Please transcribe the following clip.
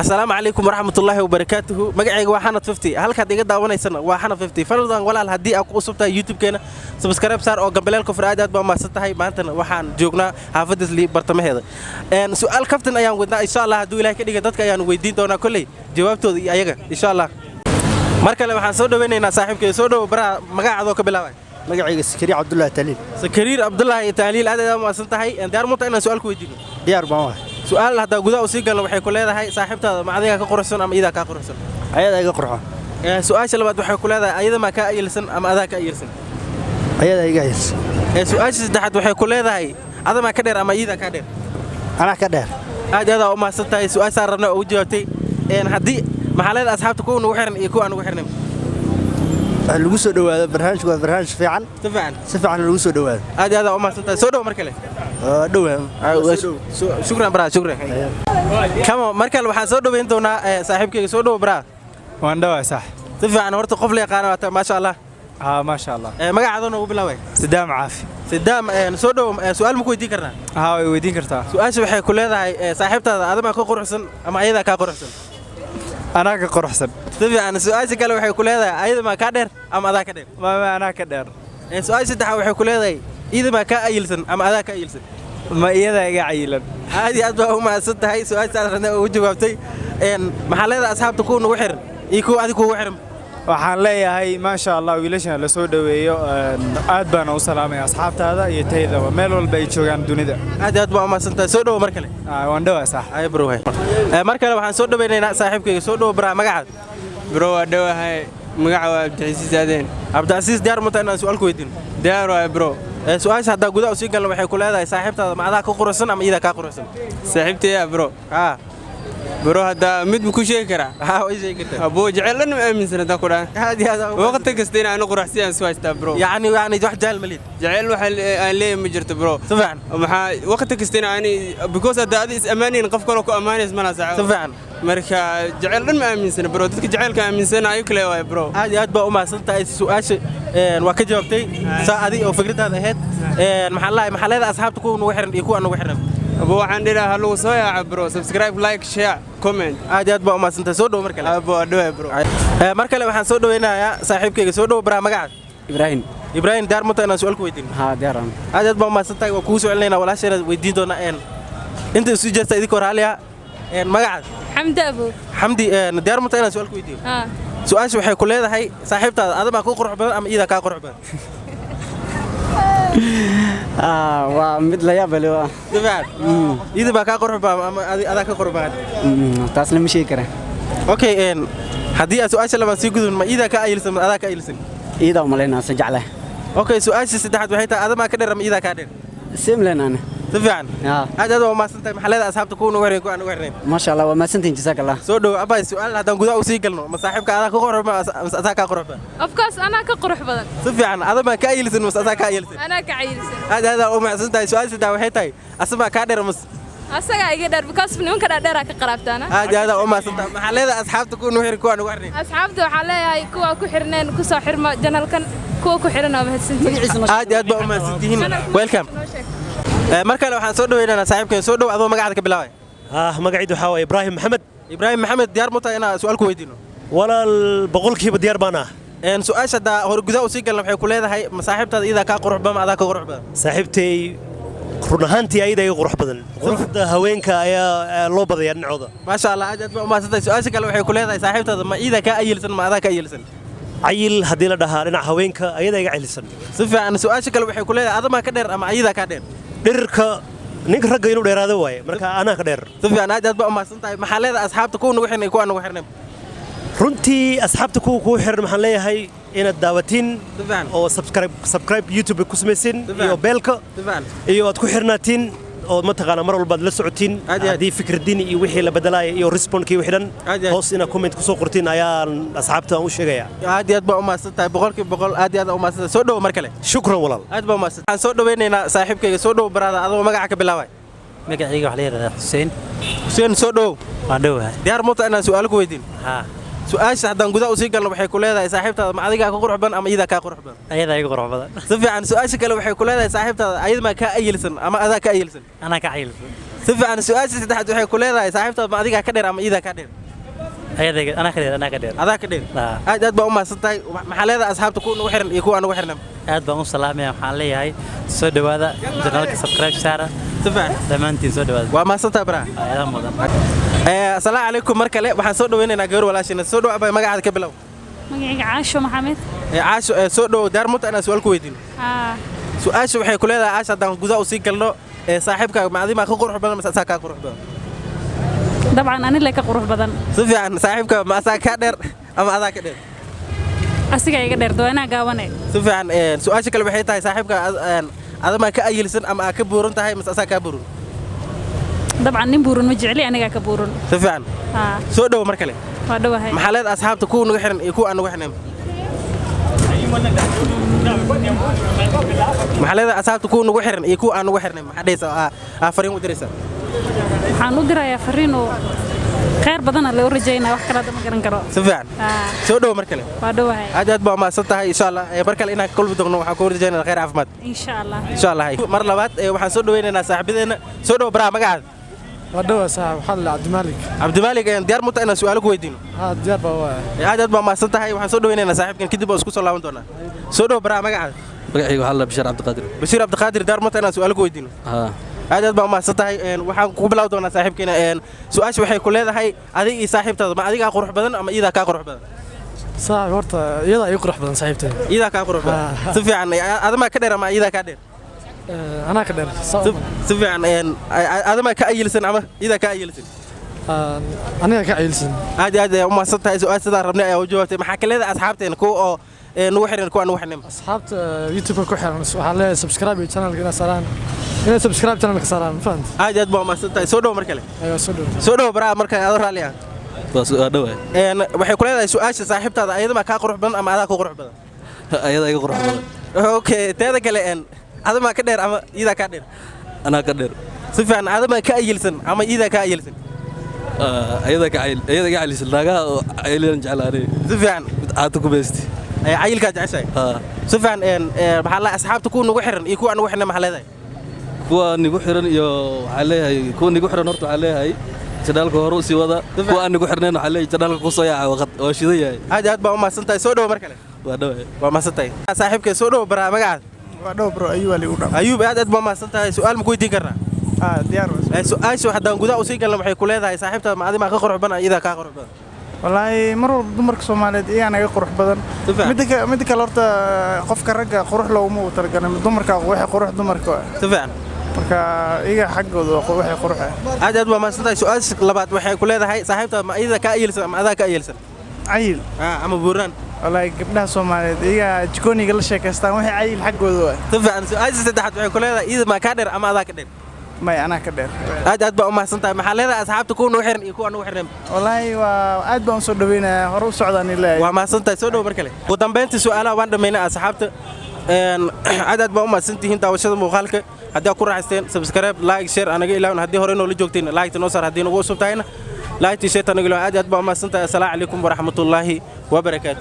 السلام عليكم ورحمة الله وبركاته. مقعي وحنا 50 halka diga daawanaysan waa xana 50 faladan walaal hadii aad ku usubtaa YouTube keena subscribe saar oo gambaleelka faraad baa maasatahay maantana waxaan joognaa xaafadda Isli bartamaheeda su'aal kaftan ayaan wadnaa insha Allah haduu Ilaahay ka dhiga dadka ayaan weydiin doonaa kulay jawaabtooda iyo ayaga insha Allah markale waxaan soo dhaweynaynaa saaxiibkay soo dhaw bara magacaado ka bilaabay magacayga Sakariir Abdullah Taliil Sakariir Abdullah Taliil aad ma maasantahay diyaar muta inaan su'aal ku weydiino diyaar baan su'aal hada gudaha usii galno waxay ku leedahay saaxiibtaada ma adiga ka qoraysan ama ida ka qoraysan ayada iga qorxo su'aasha labaad waxay ku leedahay ayada ma ka ayilsan ama adaa ka ayilsan ayada iga ayilsan su'aasha saddexaad waxay ku leedahay adama ka dheer ama ida ka dheer ana ka dheer aad u maasantahay su'aasha rabna oo jawaabtay hadii maxalada asxaabta ku ugu xiran iyo ku aan ugu xirnay lagu soo dhawaado barnaamijku waa barnaamij fiican si fiican lagu soo dhawaado aad u maasantahay soo dhaw markale dhawaan shukran bra shukran kama markale waxaan soo dhaweyn doonaa saaxiibkayga soo dhaw bra waan dhawaay sax si fiican horta qof la yaqaan waata ma sha Allah ما شاء الله magacaadana ugu bilaaway Sidaam Caafi Sidaam soo dhaw su'aal ma ku weydiin karnaa way weydiin kartaa su'aasha waxay ku leedahay saaxiibtaada adama ka quruxsan ama ayada ka quruxsan أنا كقرحسن طبعا سؤال كله وحي كلها أيضا ما كادر أم أذاك كادر ما أنا كدر سؤال سدح وحي كلها إذا ما كأيلسن أم أذاك أيلسن ما إذا عيلا هذه أدوه ما سدح هاي سؤال سألنا وجوابتي إن محل هذا أصحاب تكون وحرم يكون هذا يكون وحرم waxaan leeyahay ma sha Allah wiilashan la soo dhaweeyo aad baan u salaamay asxaabtaada iyo tayada meel walba ay joogan dunida aad baan ma santa soo dhaw markale waan dhawaay sax ay bro markale waxaan soo dhaweynaynaa saaxiibkayga soo dhaw bra magacaad bro waa dhawahay magaca waa Abdulcasiis Aadeen Abdulcasiis diyaar ma tahay inaan su'aal ku weydiin diyaar waay bro su'aasha hadda gudaha u sii galno waxay ku leedahay saaxiibtaada ma adaa ka quruxsan ama ida ka quruxsan saaxiibtay bro bro hada mid ku sheegi kara way sheegi kartaa abo jecel ma aaminsan ta quraan hada waqti kasta inaan quraxsiyan soo haysta bro يعني wax jaal malid jecel waxa aan leeyahay ma jirto bro safaan waxa waqti kasta inaan because hada aad is amaanin qof kale ku amaanays mana saaco safaan marka jecel ma aaminsan bro dadka jecelka aaminsan ay kale way bro aad baa u maasantahay su'aasha waa ka jawaabtay saacadi oo fikradaada ahayd maxallada asxaabta ku ugu xiran iyo ku aan ugu xiran abo waxaan dhiraa lagu soo yaaca bro subscribe like share comment aad baa u maasantahay soo dhaw markale abo dhawaay bro markale waxaan soo dhaweynayaa saaxiibkayga soo dhaw bra magacaad Ibrahim daar muta inaan su'aal ku weydiin diyaaran aad baa u maasantahay waa ku soo celinayna walaasheena weydiin doona inta isu jirta idinku raaliya magacaad Xamdi diyaar muta inaan su'aal ku weydiin su'aasha waxay ku leedahay saaxiibtaada adama ku qurux badan ama ida ka qurux badan waa mid la yaab leh waa dibad ida ba ka qurux badan ama ada ka qurux badan taas lama sheegi kara okay hadii su'aasha lama sii gudun ma ida ka ayilsan ada ka ayilsan ida uma leena sa jeclaa okay su'aasha saddexaad waxay tahay adama ka dheer ama ida ka dheer simleena سفيان هذا هو ما سنتي محلات أصحاب تكونوا وين أنا وين ما شاء الله وما سنتين جزاك الله سودو أبا السؤال هذا نقول أوسيقلنا مصاحبك هذا كقرب أساك قرب of course أنا كقرب بدن سفيان هذا ما كايلسن مس أساك كايلسن أنا كعيلسن هذا هو ما سنتي سؤال سدا وحيتاي أسمع كادر مس أساك يقدر because من كذا درا كقربتنا هذا هو ما سنتي محلات أصحاب تكونوا وين أنا وين أصحابته حلاي كوا كحرنين كساحر ما جنال كان كوا كحرنا بهالسنتين هذا هو ما سنتين welcome markale waxaan soo dhaweynaynaa saaxiibkay soo dhaw adoo magacaada ka bilaabay magacaydu waxa way Ibrahim Maxamed diyaar ma tahay inaan su'aal ku weydiino walaal boqolkiiba diyaar baan su'aasha hor gudaha u sii galna waxay ku leedahay saaxiibtaada ida ka qurux badan ada ka qurux badan saaxiibtay run ahaantii ayada iga qurux badan quruxda haweenka ayaa loo badayaa dhinacooda ma sha Allah aad baa u maasantahay su'aasha kale waxay ku leedahay saaxiibtaada ma ida ka ayilsan ma ada ka ayilsan cayil hadii la dhahaa dhinaca haweenka ayada iga cayilsan si fiican su'aasha kale waxay ku leedahay adama ka dheer ama ayada ka dheer dhirka ninka ragga inuu dheeraado waaye marka anaa ka dheer sufyaan aad baa u maasantahay maxallada asxaabta ku ugu xirnay ku aan ugu xirnay runtii asxaabta ku xiran maxaan leeyahay inaad daawatiin oo subscribe YouTube ku sameeyeen iyo beelka iyo aad ku xirnaatiin oo ma taqaana mar walba la socotiin hadii fikradiin iyo wixii la bedelaay iyo respondkii wixii dhan hoos ina comment ku soo qortiin ayaan asxaabta aan u sheegaya aad baa u maasantahay boqolkiiba aad u maasantahay soo dhaw mar kale shukran walaal aad baa u maasantahay aan soo dhaweynaynaa saaxiibkayga soo dhaw baraada adoo magaca ka bilaabay magacayga waxa la yiraahdaa Xuseen soo dhaw waan dhawahay diyaar ma tahay inaan su'aal ku weydiin su'aasha haddaan gudaha u sii galno waxay ku leedahay saaxiibtaada ma adiga ka qurux badan ama ida ka qurux badan ayada iga qurux badan si fiican su'aasha kale waxay ku leedahay saaxiibtaada ayada ma ka ayilsan ama ada ka ayilsan ana ka ayilsan si fiican su'aasha saddexaad waxay ku leedahay saaxiibtaada ma adiga ka dheer ama iida ka dheer ayadayga anaa ka dheer adaa ka dheer aad baa u mahadsan tahay maxaa leedahay asxaabta kuwa nagu xiran iyo kuwa aan nagu xirnay aad baan u salaamaya waxaan leeyahay soo dhawaada janaalka subscribe saara si fiican dhammaantiin soo dhawaada waa mahadsan tahay baraha ayaa mudan assalaamu calaykum mar kale waxaan soo dhaweynaynaa gabar walaashina soo dhawaabay magacaada ka bilow magacayga caasho maxamed caasho soo dhawow daarmuta inaan su'aal ku weydiino su'aasha waxay ku leedahay caasho haddaan gudaha u sii galno saaxiibkaaga ma adimaa ka qurux badan mase asaa kaa qurux badan dabcan ani le ka qurux badan si fiican saaxiibkaaga ma asaa kaa dheer ama adaa ka dheer asiga iga dheer dawaanaa gaabane si fiican su'aasha kale waxay tahay saaxiibkaaga adamaa ka ayilsan ama aa ka buuran tahay mase asaa kaa buuran dabcan nin buuran ma jecli anigaa ka buuran si fiican soo dhowo mar kale waa dhowahay maxaa leedahay asxaabta kuwa nagu xiran iyo kuwa aan nagu xirnayn maxaa leedahay asxaabta kuwa nagu xiran iyo kuwa aan nagu xirnayn maxaa dhehaysaa fariin u diraysaa waxaan u dirayaa fariin oo khayr badana loo rajaynaa wax kale ma garan karo si fiican soo dhowo mar kale waa dhowahay aad baa mahadsan tahay insha Allah mar kale inaan ka kulmi doonno waxaan ku rajaynaa khayr caafimaad insha Allah mar labaad waxaan soo dhaweynaynaa saaxiibadeena soo dhowo baraha magacaada waa dhawa saaxiib waxaa la cabdimaalik diyaar muta inaan su'aalo ku weydiino diyaar baa waa aad baa mahadsan tahay waxaan soo dhaweynaynaa saaxiibkan kadib oo isku soo laaban doonaa soo dhowo baraha magacaada magacayga waxaa la Bashiir Cabdiqaadir diyaar muta inaan su'aalo ku weydiino aad baa mahadsan tahay waxaan ku bilaaw doonaa saaxiibkeena su'aasha waxay ku leedahay adiga iyo saaxiibtaada ma adiga qurux badan ama iida ka qurux badan saaxiib horta iyada ay qurux badan saaxiibtay iida ka qurux badan si fiican adama ka dheer ama iida ka dheer anaa ka dheer si fiican adama ka ayilsan ama iida ka ayilsan aniga ka ayilsan aad u mahadsan tahay su'aasha sidaan rabnay ayaa u jawaabtay maxaa ka leedahay asxaabteena kuwa oo nagu xiran kuwa nagu xirnay asxaabta YouTube ku xiran waxaan leeyahay subscribe channel ina saaraan inay subscribe channel ka saaraan fahant aad baa mahadsan tahay soo dhow mar kale ayo soo dhow baraha marka aad raali ah waa dhawa waxay ku leedahay su'aasha saaxiibtaada ayada ma ka qurux badan ama adaa ka qurux badan ayada iga qurux badan okay teeda kale adama ka dheer ama iida ka dheer anaa ka dheer si fiican adama ka ayilsan ama iida ka ayilsan ayada ka ayilsan naagaha aylan jeclaanay si fiican aad ku beesti ayilka jeceshay si fiican maxaa la asxaabta kuwa nagu xiran iyo kuwa aan nagu xirnay maxaa leedahay kuwa nagu xiran iyo waxaa leeyahay kuwa nagu xiran horta waxaa leeyahay janaalka hore u sii wada kuwa aan nagu xirnayn waxaa leeyahay janaalka ku soo yaaca waqad oo shidan yahay aad baa u mahadsan tahay soo dhowo mar kale waa dhawa waa mahadsan tahay saaxiibkay soo dhowo baraha magacaada waa dhow bro ayuu ali u dhaw ayuub aad baa mahadsan tahay su'aal ma ku weydiin karnaa diyaar su'aasha haddaan gudaha u sii galno waxay ku leedahay saaxiibtaada ma adimaa ka qurux badan iida ka qurux badan wallaahi mar walba dumarka Soomaaliyeed iyaga naga qurux badan mid kale horta qofka ragga qurux looma u talagalay dumarka waxay qurux dumarka si fiican marka iyaga xaggooda waxay qurux aad baa mahadsan tahay su'aasha labaad waxay ku leedahay saaxiibtaada ma iida ka ayilsan ama adaa ka ayilsan ayil ama buuraan wallaahi gabdhaha Soomaaliyeed iyaga jikooniga la sheekaystaan waxay ayil xaggooda si fiican su'aasha saddexaad waxay ku leedahay iida ma ka dheer ama adaa ka dheer may anaa ka dheer aad baa u mahadsan tahay maxaa leedahay asxaabta kuwa nagu xiran iyo kuwa aan nagu xirnayn wallaahi waa aad baan soo dhaweynayaa hore u socdaan ilaahay waa mahadsan tahay soo dhow mar kale ugu dambeyntii su'aalaha waan dhameynay asxaabta aad baa u mahadsan tihiin daawashada muuqaalka haddii aad ku raaxaysteen subscribe like share anaga ilaawin haddii hore noola joogteen like noo saar haddii nagu cusub tahayna like share anaga ilaawin aad baa u mahadsan tahay assalaamu calaykum waraxmatullaahi wabarakaatu